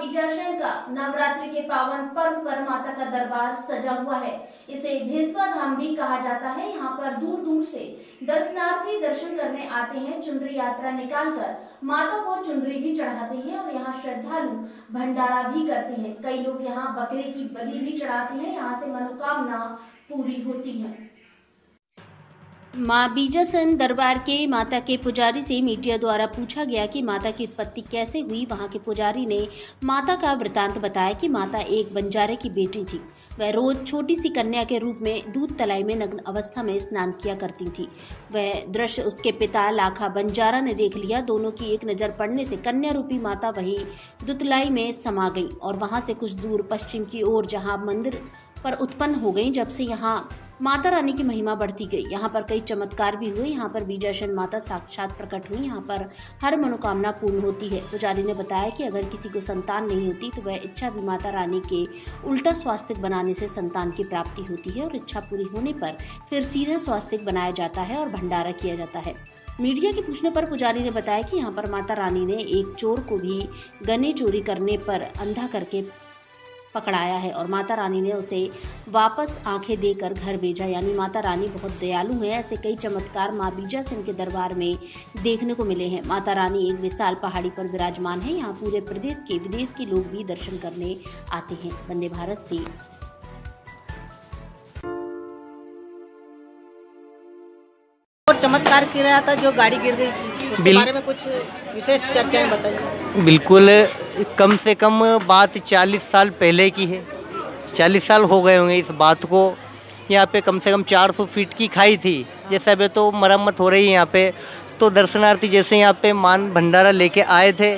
बीजासन का नवरात्रि के पावन पर्व पर माता का दरबार सजा हुआ है। इसे भेसवा धाम भी कहा जाता है। यहाँ पर दूर दूर से दर्शनार्थी दर्शन करने आते हैं। चुनरी यात्रा निकालकर माता को चुनरी भी चढ़ाते हैं और यहाँ श्रद्धालु भंडारा भी करते हैं। कई लोग यहाँ बकरे की बलि भी चढ़ाते हैं। यहाँ से मनोकामना पूरी होती है। मां बीजासन दरबार के माता के पुजारी से मीडिया द्वारा पूछा गया कि माता की उत्पत्ति कैसे हुई। वहां के पुजारी ने माता का वृतांत बताया कि माता एक बंजारे की बेटी थी। वह रोज छोटी सी कन्या के रूप में दूध तलाई में नग्न अवस्था में स्नान किया करती थी। वह दृश्य उसके पिता लाखा बंजारा ने देख लिया। दोनों की एक नज़र पड़ने से कन्या रूपी माता वही दुतलाई में समा गई और वहां से कुछ दूर पश्चिम की ओर जहां मंदिर पर उत्पन्न हो गई। जब से यहाँ माता रानी की महिमा बढ़ती गई। यहाँ पर कई चमत्कार भी हुए। यहाँ पर बीजासन माता साक्षात प्रकट हुई। यहाँ पर हर मनोकामना पूर्ण होती है। पुजारी ने बताया कि अगर किसी को संतान नहीं होती तो वह इच्छा भी माता रानी के उल्टा स्वास्तिक बनाने से संतान की प्राप्ति होती है और इच्छा पूरी होने पर फिर सीधा स्वास्तिक बनाया जाता है और भंडारा किया जाता है। मीडिया के पूछने पर पुजारी ने बताया कि यहाँ पर माता रानी ने एक चोर को भी गने चोरी करने पर अंधा करके पकड़ाया है और माता रानी ने उसे वापस आंखें देकर घर भेजा। यानी माता रानी बहुत दयालु है। ऐसे कई चमत्कार मां बीजासन के दरबार में देखने को मिले हैं। माता रानी एक विशाल पहाड़ी पर विराजमान है। यहाँ पूरे प्रदेश के विदेश के लोग भी दर्शन करने आते हैं। वंदे भारत से और चमत्कार किया रहा था जो गाड़ी गिर गई थी, उसके बारे में कुछ विशेष चर्चाएं बताइए। बिल्कुल, कम से कम बात 40 साल पहले की है। 40 साल हो गए होंगे इस बात को। यहाँ पे कम से कम 400 फीट की खाई थी। जैसे अभी तो मरम्मत हो रही है यहाँ पे। तो दर्शनार्थी जैसे यहाँ पे मान भंडारा लेके आए थे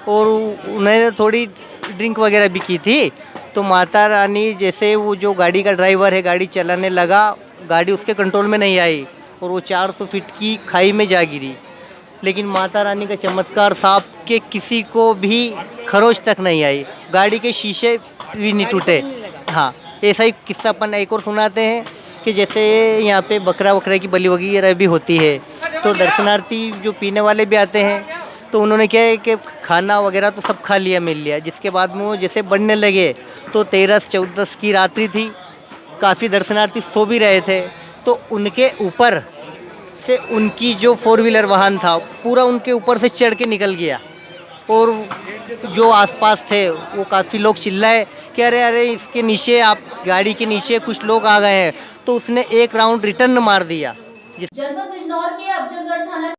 और उन्हें थोड़ी ड्रिंक वगैरह भी की थी। तो माता रानी जैसे वो जो गाड़ी का ड्राइवर है गाड़ी चलाने लगा, गाड़ी उसके कंट्रोल में नहीं आई और वो 400 फीट की खाई में जा गिरी। लेकिन माता रानी का चमत्कार सांप के किसी को भी खरोच तक नहीं आई, गाड़ी के शीशे भी नहीं टूटे। हाँ, ऐसा ही किस्सा अपन एक और सुनाते हैं कि जैसे यहाँ पे बकरा की बलि वगैरह भी होती है। तो दर्शनार्थी जो पीने वाले भी आते हैं तो उन्होंने क्या है कि खाना वगैरह तो सब खा लिया मिल लिया। जिसके बाद में वो जैसे बढ़ने लगे तो 13-14 की रात्रि थी। काफ़ी दर्शनार्थी सो भी रहे थे। तो उनके ऊपर से उनकी जो 4 व्हीलर वाहन था पूरा उनके ऊपर से चढ़ के निकल गया और जो आसपास थे वो काफ़ी लोग चिल्लाए कि अरे अरे इसके नीचे, आप गाड़ी के नीचे कुछ लोग आ गए हैं। तो उसने एक राउंड रिटर्न मार दिया। जनपद बिजनौर के अफजलगढ़ थाना